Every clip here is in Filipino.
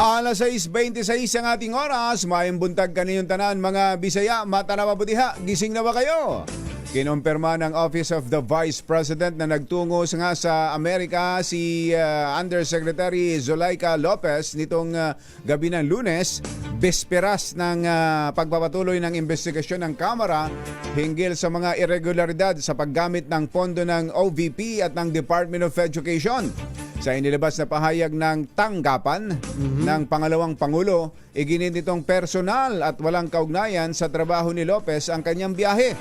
Alas 6:26 ang ating oras. Maayong buntag kaniyong tanan mga Bisaya, mata na mabutiha. Gising na ba kayo? Kinumpirma ng Office of the Vice President na nagtungo nga sa Amerika si Undersecretary Zulaika Lopez nitong gabi ng Lunes, bisperas ng pagpapatuloy ng investigasyon ng Kamara hinggil sa mga irregularidad sa paggamit ng pondo ng OVP at ng Department of Education. Sa inilabas na pahayag ng tanggapan ng pangalawang Pangulo, iginiit nitong personal at walang kaugnayan sa trabaho ni Lopez ang kanyang biyahe.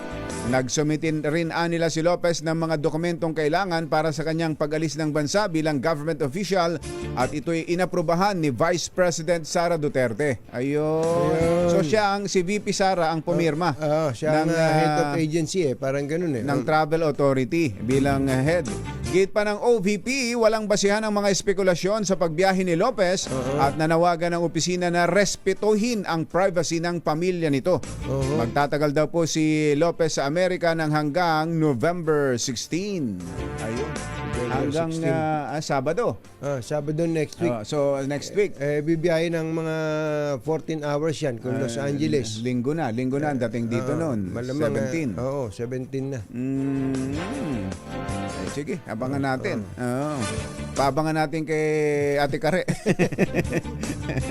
Nagsumitin rin nila si Lopez ng mga dokumentong kailangan para sa kanyang pag-alis ng bansa bilang government official at ito'y inaprubahan ni Vice President Sara Duterte. Ayun. So siya si VP Sara ang pumirma. Siya ang head of agency parang ganun ng Travel Authority bilang head. Gate pa ng OVP, walang basihan ang mga espekulasyon sa pagbiyahe ni Lopez at nanawagan ng opisina na respetuhin ang privacy ng pamilya nito. Magtatagal daw po si Lopez sa Amerika ng hanggang November 16. Ayun. Hanggang Sabado. Sabado next week. So next week. Bibiyahe ng mga 14 hours yan kung Los Angeles. Linggo na ang dating dito noon. 17. 17 na. Sige, abangan natin. Paabangan natin kay Ate Kare.